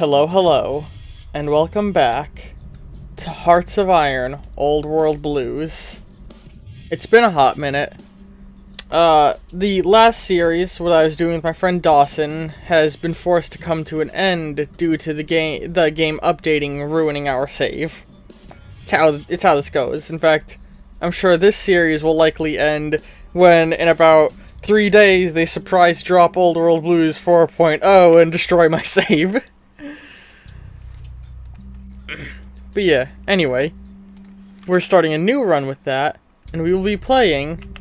Hello, hello, and welcome back to Hearts of Iron, Old World Blues. It's been a hot minute. The last series, what I was doing with my friend Dawson, has been forced to come to an end due to the game updating, ruining our save. It's how this goes. In fact, I'm sure this series will likely end when, in about 3 days, they surprise drop Old World Blues 4.0 and destroy my save. But yeah, anyway, we're starting a new run with that, and we will be playing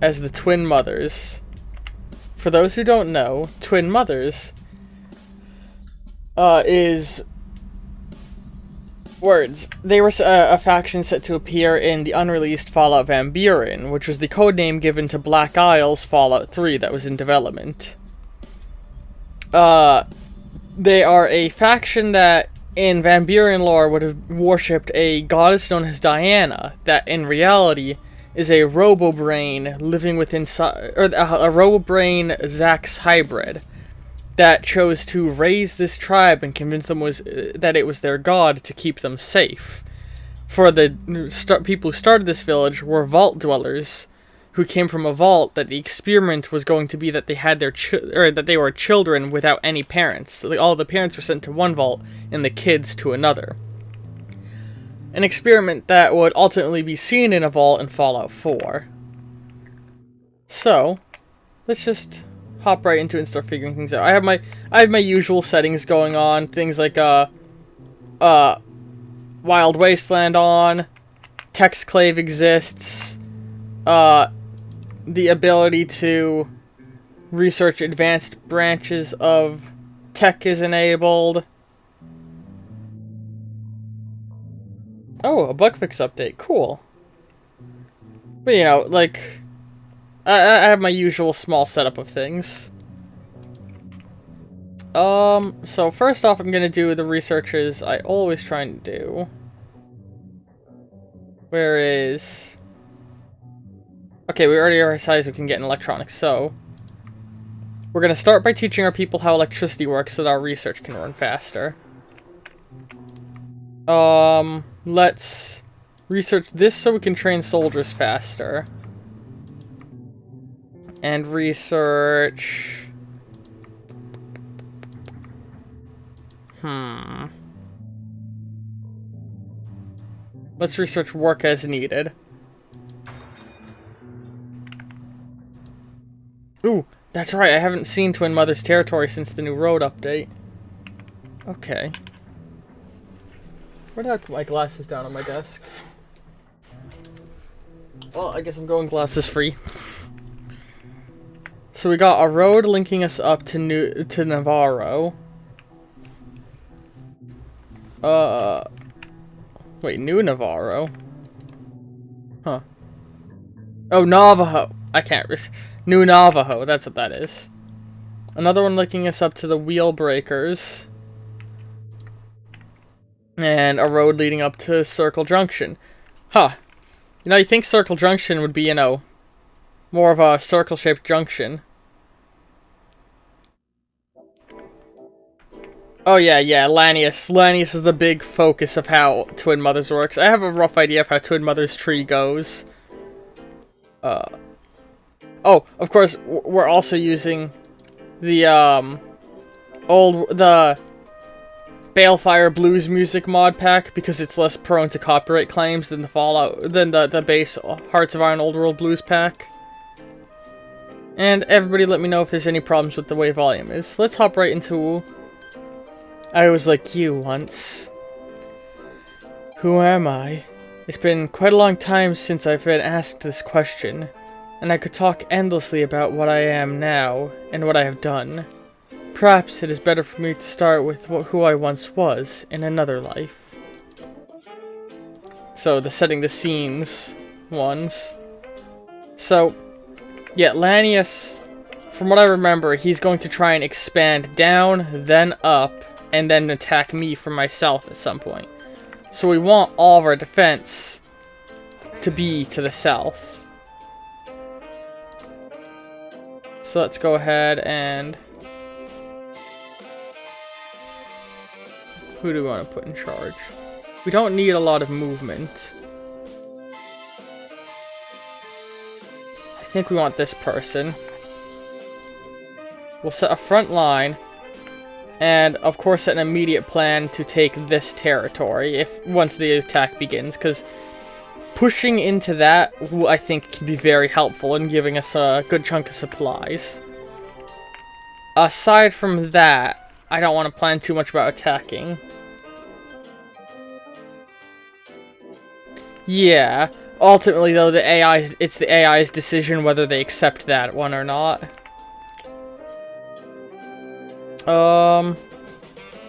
as the Twin Mothers. For those who don't know, Twin Mothers is words. They were a faction set to appear in the unreleased Fallout Van Buren, which was the codename given to Black Isle's Fallout 3 that was in development. They are a faction that in Van Buren lore would have worshipped a goddess known as Diana, that in reality is a robo-brain living within a robo-brain Zax hybrid that chose to raise this tribe and convince them that it was their god to keep them safe. For the people who started this village were vault dwellers who came from a vault that the experiment was going to be that they had that they were children without any parents. So all the parents were sent to one vault and the kids to another. An experiment that would ultimately be seen in a vault in Fallout 4. So, let's just hop right into it and start figuring things out. I have my usual settings going on, things like Wild Wasteland on, Textclave exists, the ability to research advanced branches of tech is enabled. Oh, a bug fix update. Cool. But, you know, like, I have my usual small setup of things. So first off, I'm gonna do the researches I always try and do. Where is... Okay, we already decided we can get in electronics, so... We're gonna start by teaching our people how electricity works so that our research can run faster. Let's research this so we can train soldiers faster. And research... Let's research work as needed. Ooh, that's right, I haven't seen Twin Mothers territory since the new road update. Okay. Where did I put my glasses down on my desk? Well, I guess I'm going glasses free. So we got a road linking us up to Navarro. Wait, New Navarro? Huh. Oh, Navajo. I can't New Navajo, that's what that is. Another one linking us up to the Wheel Breakers. And a road leading up to Circle Junction. Huh. You know, you think Circle Junction would be, you know, more of a circle-shaped junction. Oh yeah, Lanius. Lanius is the big focus of how Twin Mothers works. I have a rough idea of how Twin Mothers tree goes. Oh, of course, we're also using the, the Balefire Blues Music mod pack because it's less prone to copyright claims than the base Hearts of Iron Old World Blues pack. And everybody let me know if there's any problems with the way volume is. Let's hop right into I was like you once. Who am I? It's been quite a long time since I've been asked this question, and I could talk endlessly about what I am now and what I have done. Perhaps it is better for me to start with who I once was in another life. So, the setting the scenes ones. So, yeah, Lanius, from what I remember, he's going to try and expand down, then up, and then attack me from my south at some point. So we want all of our defense to be to the south. So let's go ahead and Who do we want to put in charge? We don't need a lot of movement. I think we want this person. We'll set a front line. And, of course, set an immediate plan to take this territory once the attack begins. Because pushing into that, I think, can be very helpful in giving us a good chunk of supplies. Aside from that, I don't want to plan too much about attacking. Yeah. Ultimately, though, it's the AI's decision whether they accept that one or not.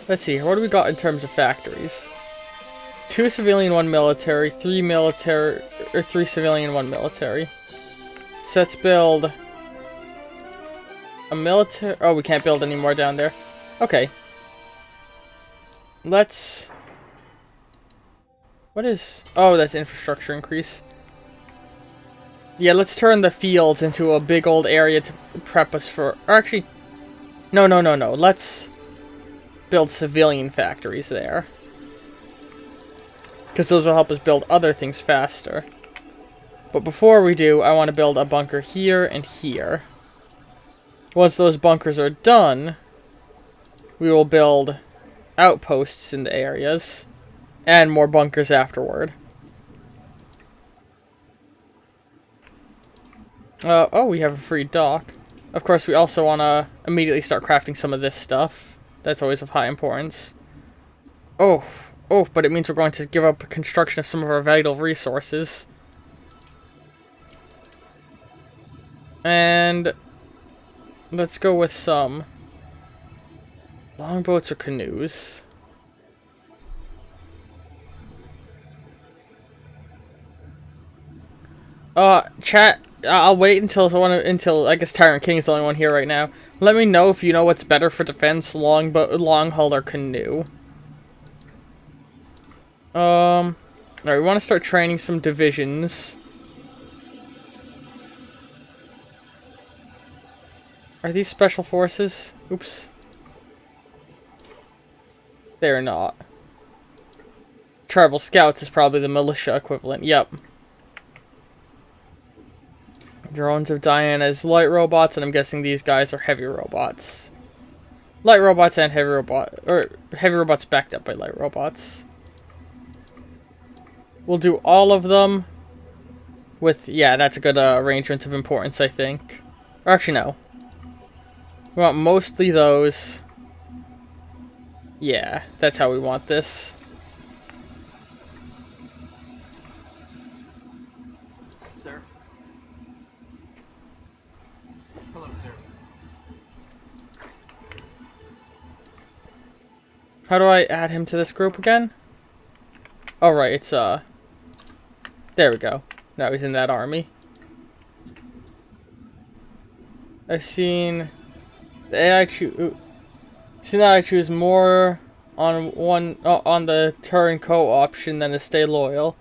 Let's see. What do we got in terms of factories? 2 civilian, 1 military, 3 military, or 3 civilian, 1 military. So let's build a military. Oh, we can't build any more down there. Okay. Let's. What is? Oh, that's infrastructure increase. Yeah, let's turn the fields into a big old area to prep us for. Or actually, no. Let's build civilian factories there. Because those will help us build other things faster. But before we do, I want to build a bunker here and here. Once those bunkers are done, we will build outposts in the areas. And more bunkers afterward. Oh, we have a free dock. Of course, we also want to immediately start crafting some of this stuff. That's always of high importance. Oh, but it means we're going to give up construction of some of our vital resources. And let's go with some longboats or canoes. Chat, I'll wait until I guess Tyrant King is the only one here right now. Let me know if you know what's better for defense, long hull or canoe. Alright, we want to start training some divisions. Are these special forces? Oops. They're not. Tribal Scouts is probably the militia equivalent. Yep. Drones of Diana's light robots, and I'm guessing these guys are heavy robots. Light robots and heavy robots backed up by light robots. We'll do all of them with, yeah, that's a good arrangement of importance, I think. Or actually, no. We want mostly those. Yeah, that's how we want this. Sir? Hello, sir. How do I add him to this group again? Oh, right, it's, there we go. Now he's in that army. I've seen the AI choose. See that I choose more on on the turn co option than to stay loyal.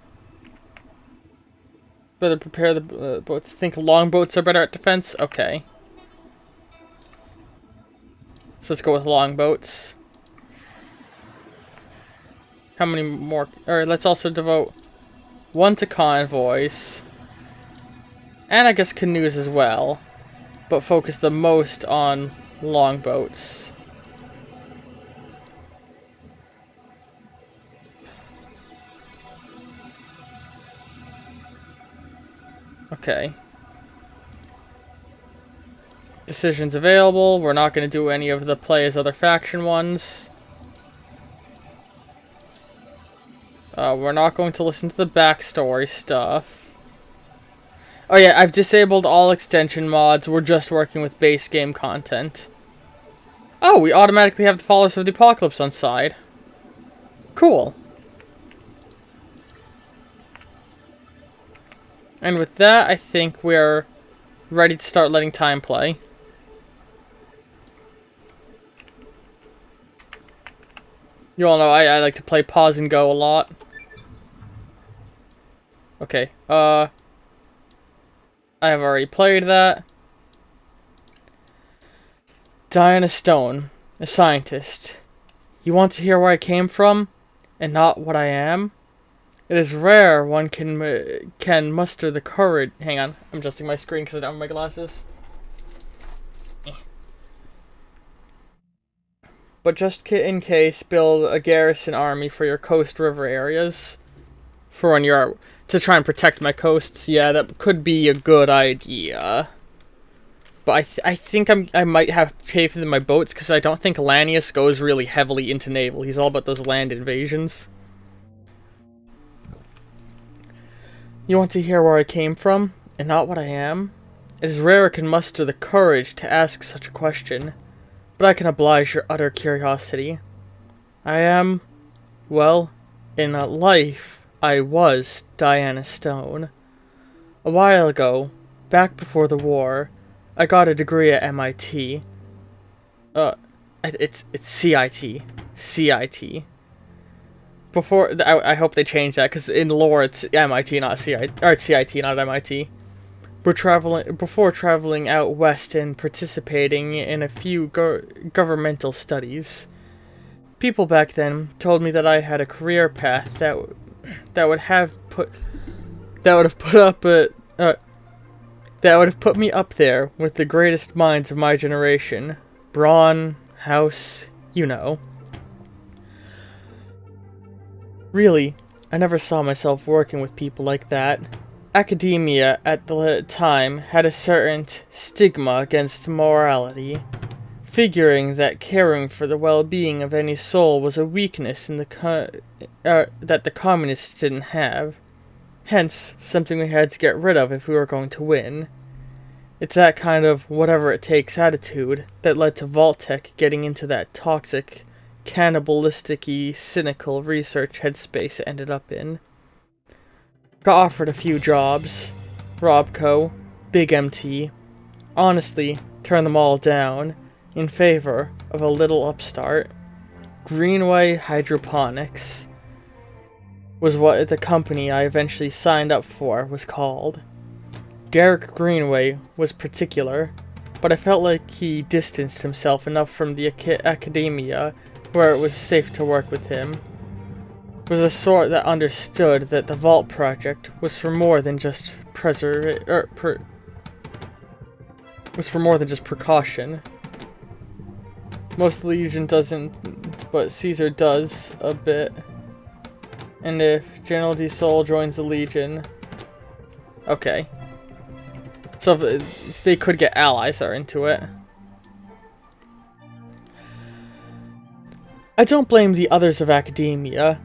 Better prepare the boats. Think longboats are better at defense. Okay. So let's go with longboats. How many more? Alright, let's also devote 1 to convoys. And I guess canoes as well. But focus the most on longboats. Okay. Decisions available. We're not going to do any of the play as other faction ones. We're not going to listen to the backstory stuff. Oh yeah, I've disabled all extension mods. We're just working with base game content. Oh, we automatically have the Followers of the Apocalypse on side. Cool. And with that, I think we're ready to start letting time play. You all know I like to play pause and go a lot. Okay, I have already played that. Diana Stone, a scientist. You want to hear where I came from, and not what I am? It is rare one can muster the courage. Hang on, I'm adjusting my screen because I don't have my glasses. But just in case, build a garrison army for your coast river areas. For when you're to try and protect my coasts. Yeah, that could be a good idea. But I think I might have faith in my boats because I don't think Lanius goes really heavily into naval. He's all about those land invasions. You want to hear where I came from, and not what I am? It is rare I can muster the courage to ask such a question, but I can oblige your utter curiosity. I am, well, in life, I was Diana Stone. A while ago, back before the war, I got a degree at MIT. It's CIT. CIT. Before, I hope they change that, because in lore it's MIT, not CIT, or it's CIT, not MIT. Before traveling out west and participating in a few governmental studies. People back then told me that I had a career path that would have put me up there with the greatest minds of my generation. Brawn, House, you know. Really, I never saw myself working with people like that. Academia at the time had a certain stigma against morality, figuring that caring for the well-being of any soul was a weakness in that the communists didn't have. Hence, something we had to get rid of if we were going to win. It's that kind of whatever-it-takes attitude that led to Vault-Tec getting into that toxic, cannibalistic-y, cynical research headspace it ended up in. Got offered a few jobs. Robco, Big MT. Honestly, turned them all down in favor of a little upstart. Greenway Hydroponics was what the company I eventually signed up for was called. Derek Greenway was particular, but I felt like he distanced himself enough from the academia where it was safe to work with him. Was the sort that understood that the Vault Project was for more than just precaution. Most Legion doesn't, but Caesar does a bit. And if General D. Sol joins the Legion, okay. So if they could get allies that are into it. I don't blame the others of academia.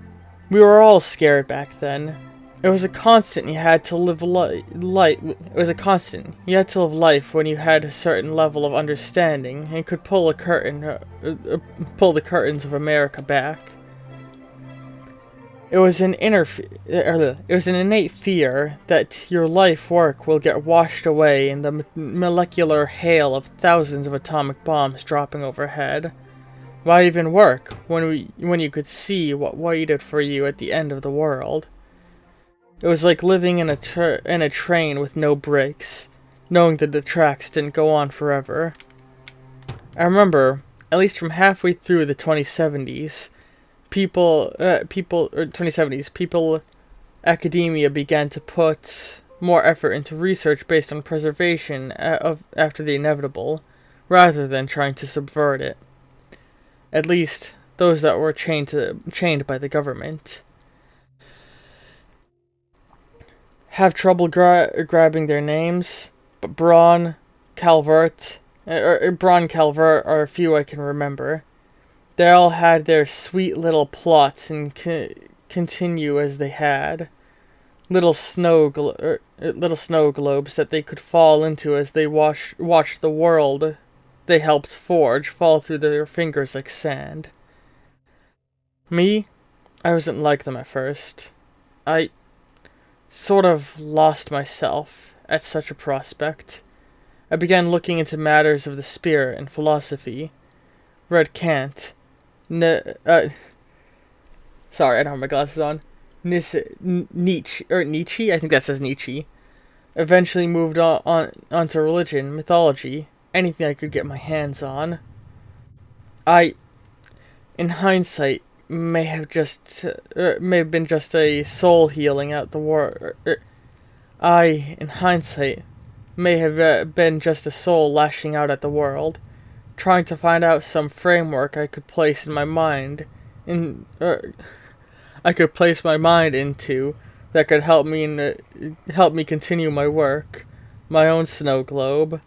We were all scared back then. It was a constant you had to live It was a constant. You had to live life when you had a certain level of understanding and could pull the curtains of America back. It was an innate fear that your life work will get washed away in the molecular hail of thousands of atomic bombs dropping overhead. Why even work when you could see what waited for you at the end of the world? It was like living in a train with no brakes, knowing that the tracks didn't go on forever. I remember, at least from halfway through the 2070s, academia began to put more effort into research based on preservation after the inevitable, rather than trying to subvert it. At least, those that were chained by the government. Have trouble grabbing their names, but Braun, Calvert are a few I can remember. They all had their sweet little plots and continue as they had. Little snow globes that they could fall into as they watched the world they helped forge fall through their fingers like sand. Me? I wasn't like them at first. I sort of lost myself at such a prospect. I began looking into matters of the spirit and philosophy. Read Kant. Sorry, I don't have my glasses on. Nietzsche, I think that says Nietzsche. Eventually moved onto religion, mythology, anything I could get my hands on. In in hindsight, may have been just a soul healing out the war. In hindsight, may have been just a soul lashing out at the world, trying to find out some framework I could place in my mind, into that could help me continue my work, my own snow globe.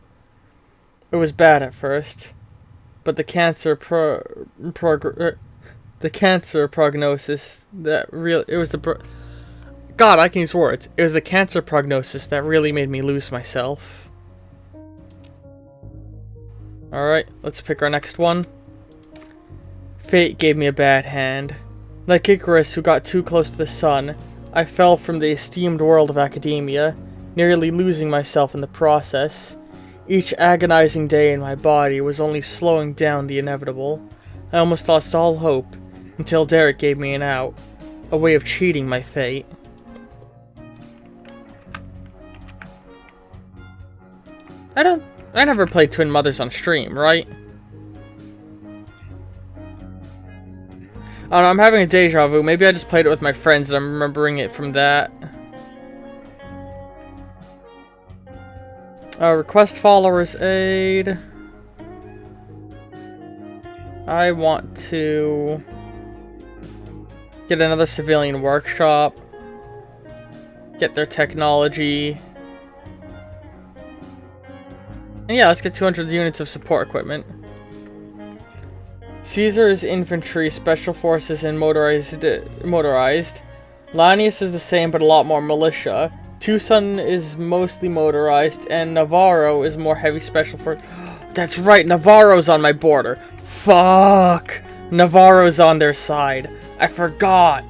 It was bad at first, but the cancer prognosis God, I can use words. It was the cancer prognosis that really made me lose myself. Alright, let's pick our next one. Fate gave me a bad hand. Like Icarus, who got too close to the sun, I fell from the esteemed world of academia, nearly losing myself in the process. Each agonizing day in my body was only slowing down the inevitable. I almost lost all hope, until Derek gave me an out. A way of cheating my fate. I never played Twin Mothers on stream, right? I don't know, I'm having a deja vu. Maybe I just played it with my friends and I'm remembering it from that. Request followers aid. I want to get another civilian workshop. Get their technology. And yeah, let's get 200 units of support equipment. Caesar is infantry, special forces, and motorized. Linus is the same, but a lot more militia. Tucson is mostly motorized, and Navarro is more heavy special for. That's right, Navarro's on my border. Fuck! Navarro's on their side. I forgot.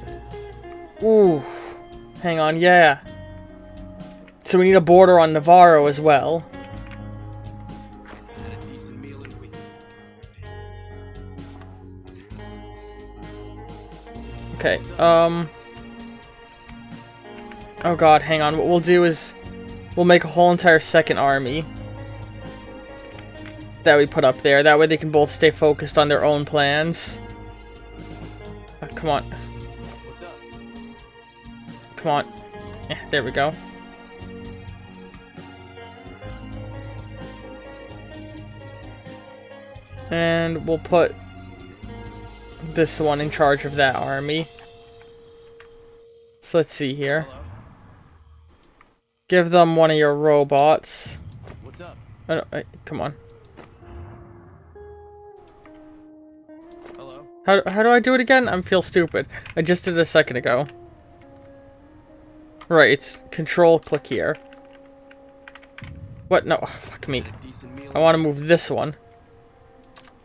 Ooh. Hang on, yeah. So we need a border on Navarro as well. Okay, oh god, hang on. What we'll do is we'll make a whole entire second army that we put up there. That way they can both stay focused on their own plans. Come on. What's up? Come on. There we go. And we'll put this one in charge of that army. So let's see here. Hello? Give them one of your robots. What's up? Come on. Hello? How do I do it again? I feel stupid. I just did it a second ago. Right, it's control, click here. What? No, oh, fuck me. I want to move this one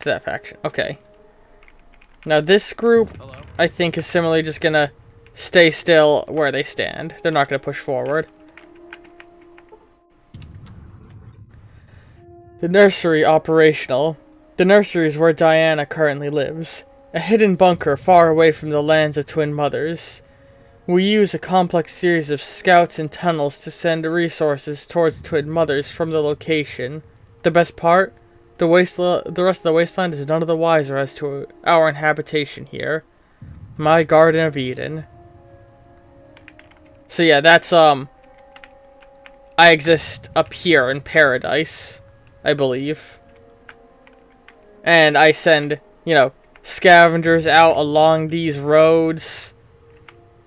to that faction. Okay. Now this group, Hello? I think, is similarly just gonna stay still where they stand. They're not gonna push forward. The nursery operational. The nursery is where Diana currently lives. A hidden bunker far away from the lands of Twin Mothers. We use a complex series of scouts and tunnels to send resources towards Twin Mothers from the location. The best part? The rest of the wasteland is none of the wiser as to our inhabitation here. My Garden of Eden. So yeah, that's, I exist up here in paradise, I believe. And I send, you know, scavengers out along these roads,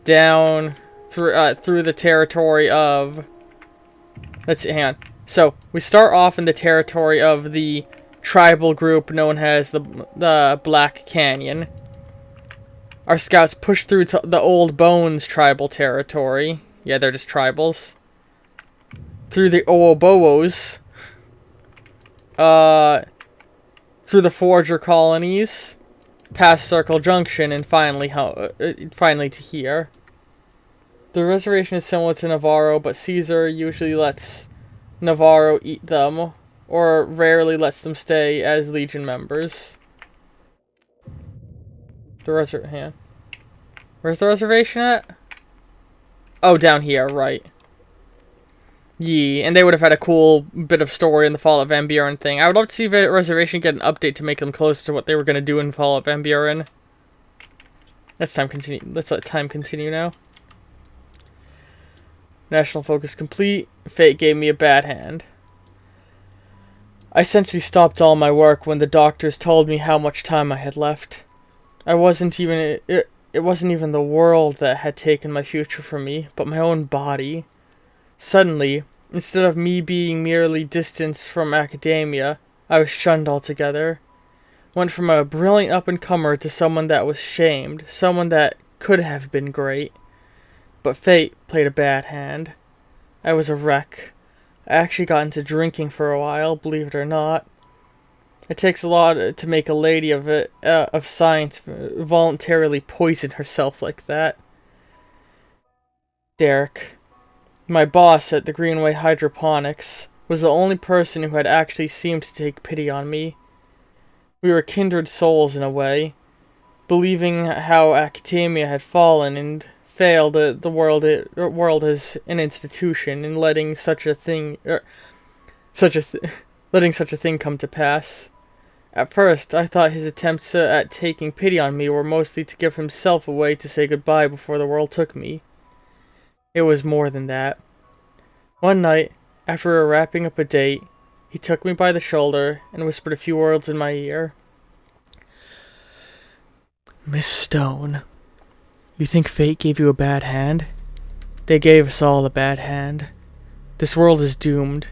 down through the territory of... Let's see, hang on. So, we start off in the territory of the tribal group known as the Black Canyon. Our scouts push through to the Old Bones tribal territory. Yeah, they're just tribals. Through the Oobowos. Through the Forger colonies. Past Circle Junction, and finally to here. The reservation is similar to Navarro, but Caesar usually lets Navarro eat them, or rarely lets them stay as Legion members. Where's the reservation at? Oh, down here, right. Yeah, and they would have had a cool bit of story in the Fall of Van Buren thing. I would love to see the reservation get an update to make them close to what they were going to do in Fall of Van Buren. Let's let time continue now. National focus complete. Fate gave me a bad hand. I essentially stopped all my work when the doctors told me how much time I had left. It wasn't even the world that had taken my future from me, but my own body. Suddenly, instead of me being merely distanced from academia, I was shunned altogether. Went from a brilliant up-and-comer to someone that was shamed, someone that could have been great. But fate played a bad hand. I was a wreck. I actually got into drinking for a while, believe it or not. It takes a lot to make a lady of science voluntarily poison herself like that. Derek, my boss at the Greenway Hydroponics, was the only person who had actually seemed to take pity on me. We were kindred souls in a way, believing how academia had fallen and failed the world as an institution in letting such a thing come to pass. At first, I thought his attempts at taking pity on me were mostly to give himself away to say goodbye before the world took me. It was more than that. One night, after we were wrapping up a date, he took me by the shoulder and whispered a few words in my ear. "Miss Stone, you think fate gave you a bad hand? They gave us all a bad hand. This world is doomed.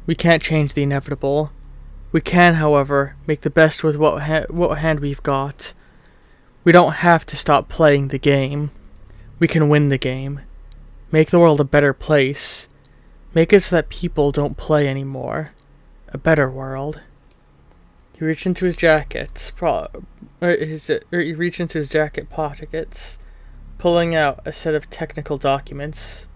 We can't change the inevitable. We can, however, make the best with what hand we've got. We don't have to stop playing the game. We can win the game. Make the world a better place. Make it so that people don't play anymore. A better world." He reached into his jacket pockets, pulling out a set of technical documents.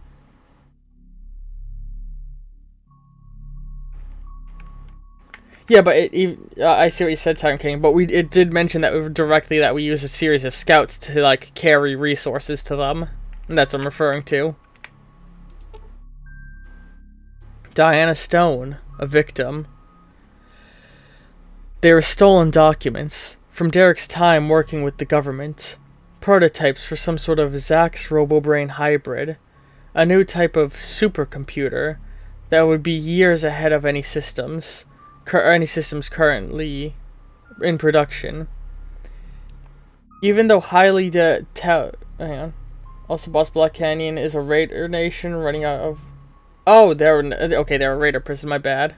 Yeah, but I see what you said, Time King. But it did mention that we use a series of scouts to carry resources to them, and that's what I'm referring to. Diana Stone, a victim. They were stolen documents from Derek's time working with the government. Prototypes for some sort of Zax RoboBrain hybrid, a new type of supercomputer that would be years ahead of any systems currently in production. Even though highly also Boss Black Canyon is a raider nation running out of... Oh, they're a raider prison, my bad.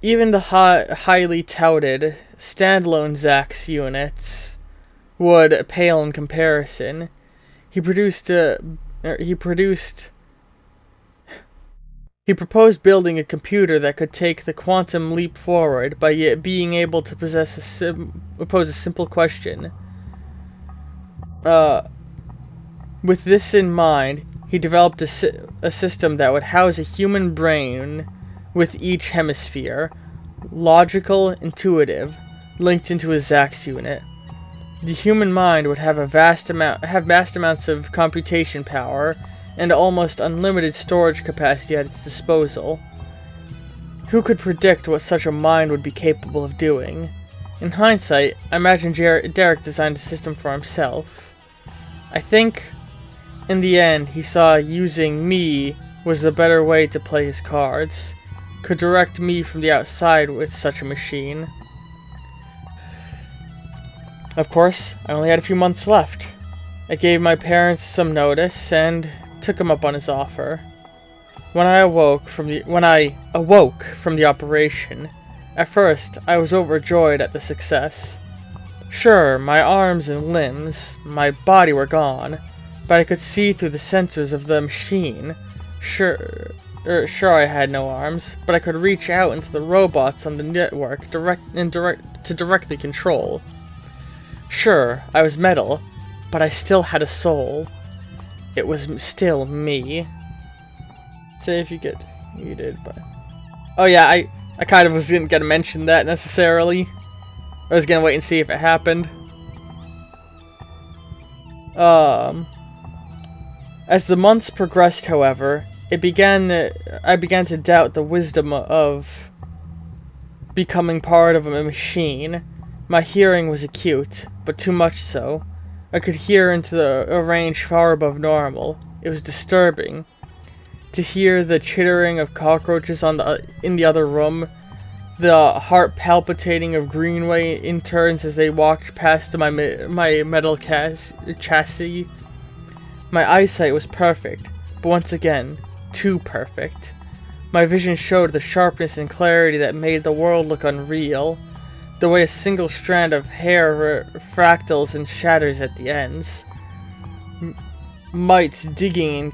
Even the highly touted standalone Zax units would pale in comparison. He proposed building a computer that could take the quantum leap forward by yet being able to pose a simple question. With this in mind, he developed a system that would house a human brain with each hemisphere, logical, intuitive, linked into a Zax unit. The human mind would have vast amounts of computation power and almost unlimited storage capacity at its disposal. Who could predict what such a mind would be capable of doing? In hindsight, I imagine Derek designed a system for himself. I think, in the end, he saw using me was the better way to play his cards. Could direct me from the outside with such a machine. Of course, I only had a few months left. I gave my parents some notice and took him up on his offer. When I awoke from the operation, at first I was overjoyed at the success. Sure, my arms and limbs, my body were gone, but I could see through the sensors of the machine. Sure I had no arms, but I could reach out into the robots on the network to directly control. Sure, I was metal, but I still had a soul. It was still me. Say if you did, but... Oh yeah, I kind of wasn't gonna mention that necessarily. I was gonna wait and see if it happened. As the months progressed, however, I began to doubt the wisdom of becoming part of a machine. My hearing was acute, but too much so. I could hear into a range far above normal. It was disturbing. To hear the chittering of cockroaches in the other room, the heart palpitating of Greenway interns as they walked past my metal chassis. My eyesight was perfect, but once again, too perfect. My vision showed the sharpness and clarity that made the world look unreal, the way a single strand of hair fractals and shatters at the ends. Mites digging in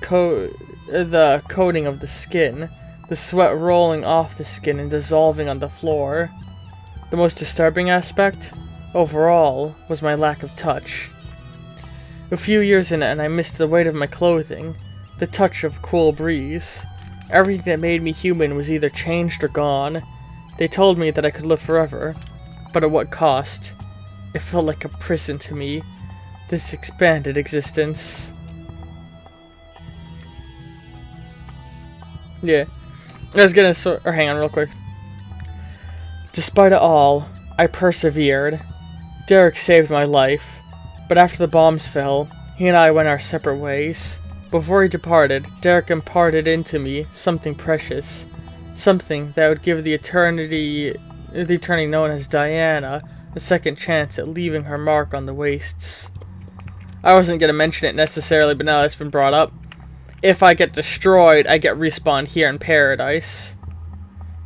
the coating of the skin, the sweat rolling off the skin and dissolving on the floor. The most disturbing aspect, overall, was my lack of touch. A few years in and I missed the weight of my clothing, the touch of cool breeze. Everything that made me human was either changed or gone. They told me that I could live forever, but at what cost? It felt like a prison to me, this expanded existence. Yeah, I was gonna hang on real quick. Despite it all, I persevered. Derek saved my life, but after the bombs fell, he and I went our separate ways. Before he departed, Derek imparted into me something precious, something that would give the eternity known as Diana a second chance at leaving her mark on the wastes. I wasn't gonna mention it necessarily, but now that's been brought up. If I get destroyed, I get respawned here in Paradise.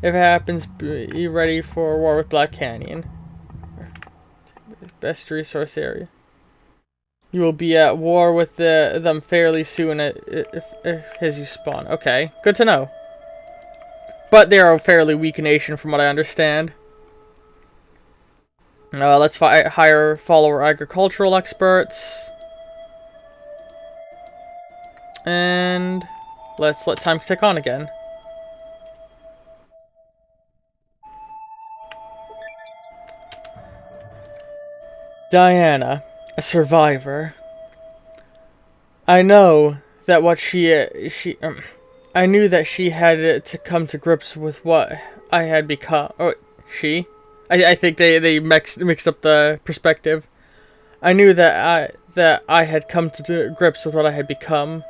If it happens, be ready for war with Black Canyon. Best resource area. You will be at war with them fairly soon as you spawn. Okay, good to know. But they are a fairly weak nation from what I understand. Let's hire follower agricultural experts. And let's let time tick on again. Diana, a survivor. I know that I knew that she had to come to grips with what I had become. Oh, she? I think they mixed up the perspective. I knew that I had come to grips with what I had become.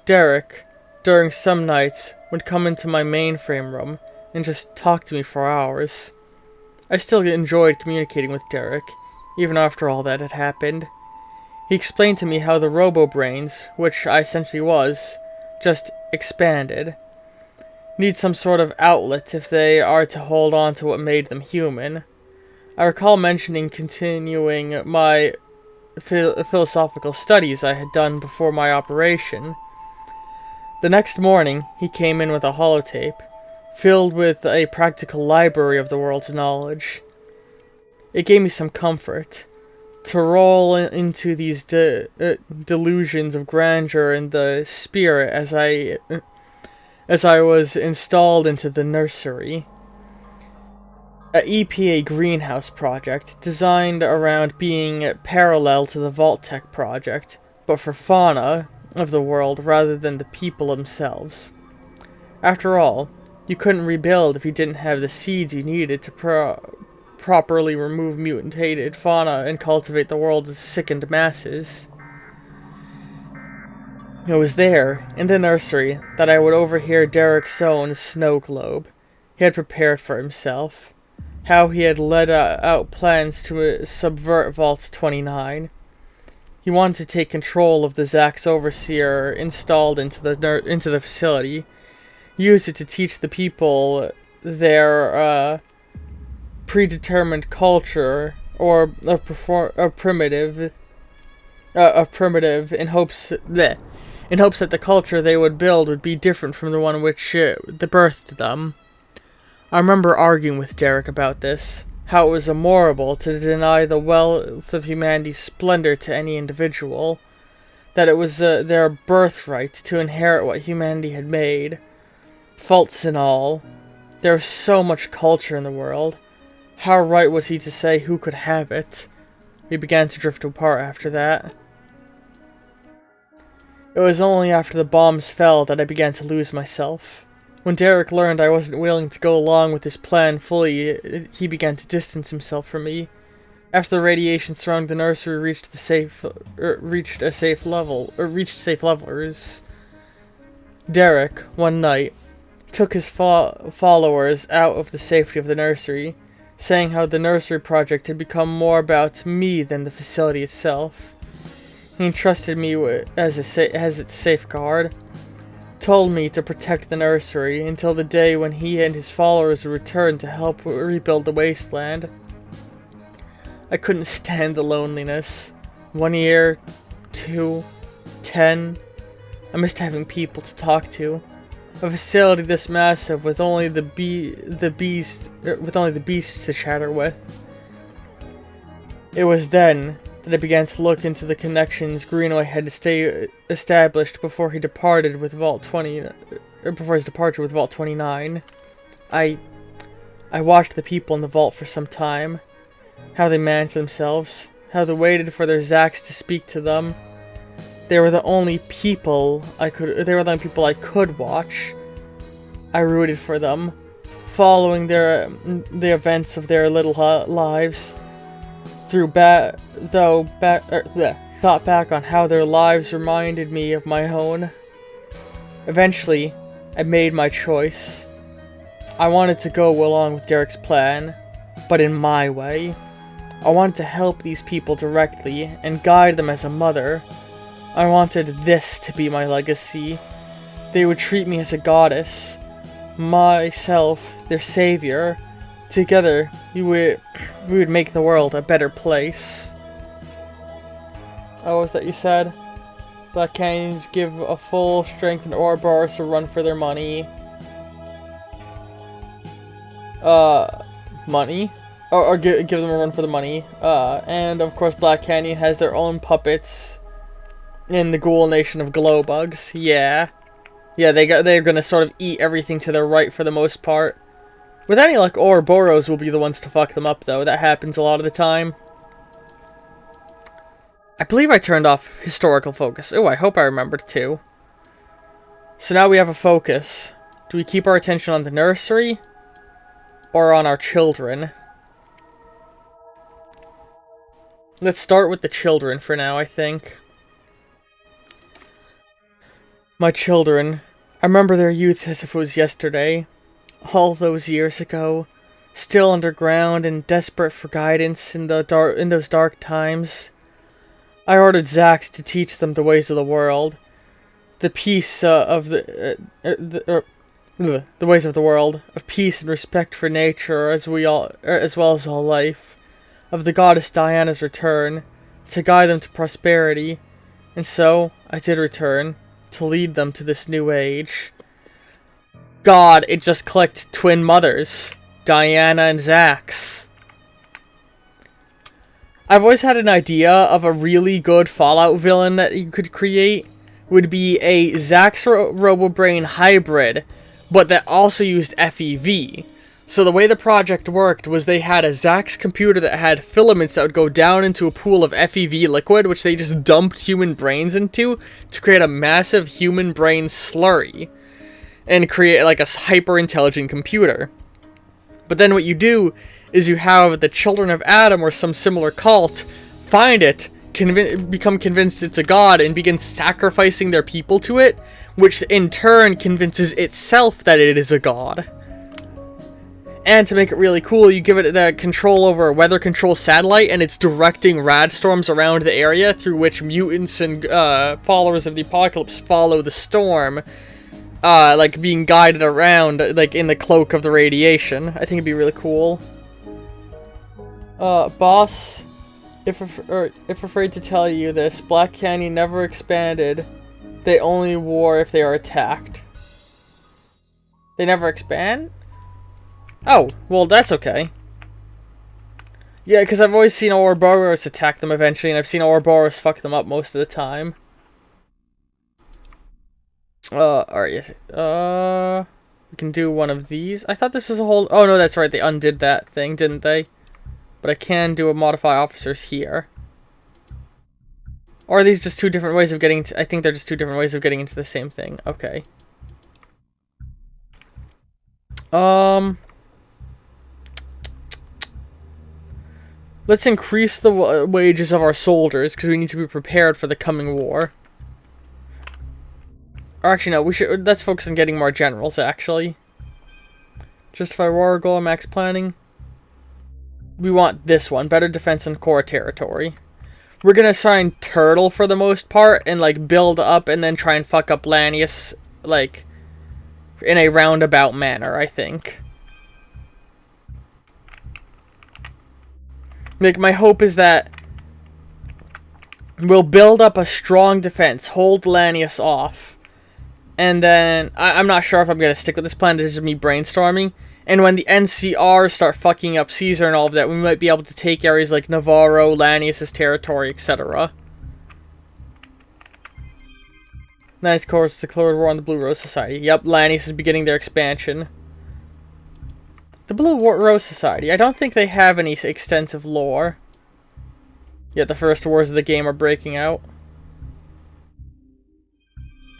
Derek, during some nights, would come into my mainframe room and just talk to me for hours. I still enjoyed communicating with Derek, even after all that had happened. He explained to me how the robo-brains, which I essentially was, just expanded. Need some sort of outlet if they are to hold on to what made them human. I recall mentioning continuing my philosophical studies I had done before my operation. The next morning, he came in with a holotape, filled with a practical library of the world's knowledge. It gave me some comfort to roll into these delusions of grandeur and the spirit as I was installed into the nursery. A EPA greenhouse project designed around being parallel to the Vault-Tec project, but for fauna of the world rather than the people themselves. After all, you couldn't rebuild if you didn't have the seeds you needed to properly remove mutated fauna and cultivate the world's sickened masses. It was there, in the nursery, that I would overhear Derek's own snow globe. He had prepared for himself. How he had laid out plans to subvert Vault 29. He wanted to take control of the Zax Overseer installed into the facility, use it to teach the people their predetermined culture of primitive in hopes that the culture they would build would be different from the one which birthed them. I remember arguing with Derek about this, how it was immoral to deny the wealth of humanity's splendor to any individual, that it was their birthright to inherit what humanity had made. Faults and all, there was so much culture in the world. How right was he to say who could have it? We began to drift apart after that. It was only after the bombs fell that I began to lose myself. When Derek learned I wasn't willing to go along with his plan fully, he began to distance himself from me. After the radiation surrounding the nursery reached safe levels, Derek, one night, took his followers out of the safety of the nursery, saying how the nursery project had become more about me than the facility itself. He entrusted me as its safeguard, told me to protect the nursery until the day when he and his followers would return to help rebuild the wasteland. I couldn't stand the loneliness. 1 year, 2, 10. I missed having people to talk to. A facility this massive with only the beasts to chatter with. It was then that I began to look into the connections Greenaway had established before he departed with Vault 20, before his departure with Vault 29. I watched the people in the vault for some time, how they managed themselves, how they waited for their Zax to speak to them. They were the only people I could watch. I rooted for them, following the events of their little lives. Thought back on how their lives reminded me of my own. Eventually, I made my choice. I wanted to go along with Derek's plan, but in my way. I wanted to help these people directly and guide them as a mother. I wanted this to be my legacy. They would treat me as a goddess. Myself, their savior. Together, we would make the world a better place. Oh, was that you said? Black Canyons give a full strength and Ouroboros a run for their money. Money? Or give them a run for the money. And of course Black Canyon has their own puppets in the ghoul nation of Glowbugs. Yeah. Yeah, they're gonna sort of eat everything to their right for the most part. With any luck, Ouroboros will be the ones to fuck them up, though. That happens a lot of the time. I believe I turned off historical focus. Oh, I hope I remembered to. So now we have a focus. Do we keep our attention on the nursery? Or on our children? Let's start with the children for now, I think. My children. I remember their youth as if it was yesterday. All those years ago. Still underground and desperate for guidance in those dark times. I ordered Zax to teach them the ways of the world. The peace the ways of the world. Of peace and respect for nature as well as all life. Of the goddess Diana's return. To guide them to prosperity. And so, I did return. To lead them to this new age. God, it just clicked. Twin mothers. Diana and Zax. I've always had an idea of a really good Fallout villain that you could create. Would be a Zax Robobrain hybrid, but that also used FEV. So the way the project worked was they had a Zax computer that had filaments that would go down into a pool of FEV liquid, which they just dumped human brains into to create a massive human brain slurry. And create like a hyper-intelligent computer. But then what you do is you have the Children of Adam or some similar cult find it, become convinced it's a god, and begin sacrificing their people to it, which in turn convinces itself that it is a god. And to make it really cool, you give it the control over a weather control satellite, and it's directing rad storms around the area through which mutants and followers of the apocalypse follow the storm. Like being guided around, like in the cloak of the radiation. I think it'd be really cool. Boss, if afraid to tell you this, Black Canyon never expanded. They only war if they are attacked. They never expand? Oh, well that's okay. Yeah, because I've always seen Ouroboros attack them eventually, and I've seen Ouroboros fuck them up most of the time. Alright, yes. We can do one of these. I thought this was a whole... Oh, no, that's right. They undid that thing, didn't they? But I can do a modify officers here. Or are these just two different ways of getting to... I think they're just two different ways of getting into the same thing. Okay. Let's increase the wages of our soldiers, because we need to be prepared for the coming war. Or actually, no, let's focus on getting more generals, actually. Justify war goal, max planning. We want this one, better defense and core territory. We're gonna assign Turtle for the most part, and, like, build up, and then try and fuck up Lanius, like, in a roundabout manner, I think. Like, my hope is that we'll build up a strong defense, hold Lanius off, and then, I'm not sure if I'm gonna stick with this plan, this is just me brainstorming, and when the NCR start fucking up Caesar and all of that, we might be able to take areas like Navarro, Lanius' territory, etc. Lanius Corps declared war on the Blue Rose Society. Yep, Lanius is beginning their expansion. The Blue Rose Society, I don't think they have any extensive lore. Yet the first wars of the game are breaking out.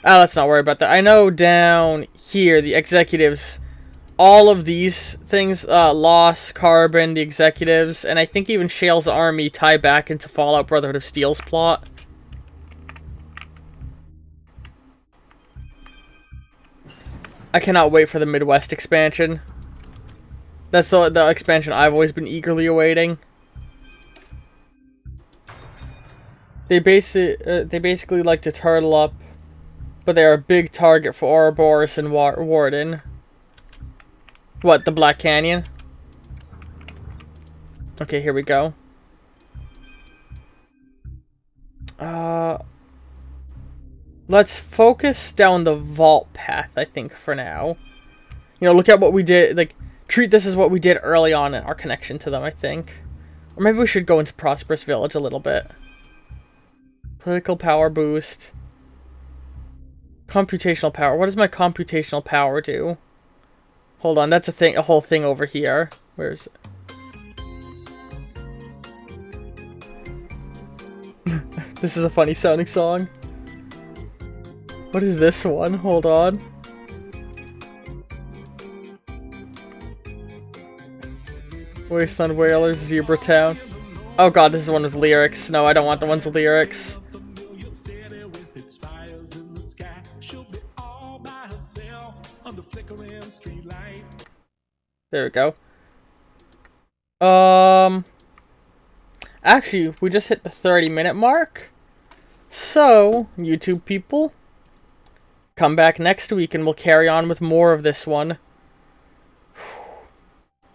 Ah, let's not worry about that. I know down here, the executives, all of these things, Loss, Carbon, the executives, and I think even Shale's army tie back into Fallout Brotherhood of Steel's plot. I cannot wait for the Midwest expansion. That's the expansion I've always been eagerly awaiting. They basically like to turtle up, but they are a big target for Ouroboros and Warden. What, the Black Canyon? Okay, here we go. Let's focus down the vault path, I think, for now. You know, look at what we did, like, treat this as what we did early on in our connection to them, I think. Or maybe we should go into Prosperous Village a little bit. Political power boost. Computational power. What does my computational power do? Hold on, that's a whole thing over here. Where is it? This is a funny sounding song. What is this one? Hold on. Wasteland Whalers, Zebra Town. Oh god, this is one with lyrics. No, I don't want the ones with lyrics. There we go. Actually, we just hit the 30-minute mark. So, YouTube people, come back next week and we'll carry on with more of this one.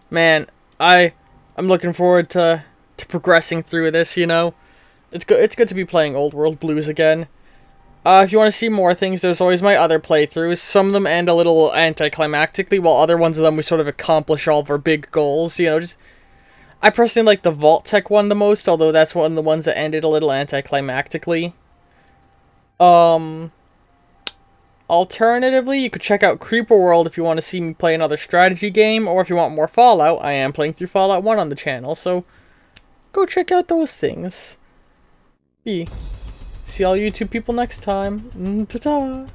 Man, I'm looking forward to progressing through this, you know. It's good to be playing Old World Blues again. If you want to see more things, there's always my other playthroughs. Some of them end a little anticlimactically, while other ones of them we sort of accomplish all of our big goals, you know. I personally like the Vault Tech one the most, although that's one of the ones that ended a little anticlimactically. Alternatively, you could check out Creeper World if you want to see me play another strategy game, or if you want more Fallout. I am playing through Fallout 1 on the channel, so go check out those things. See all YouTube people next time. Ta-ta!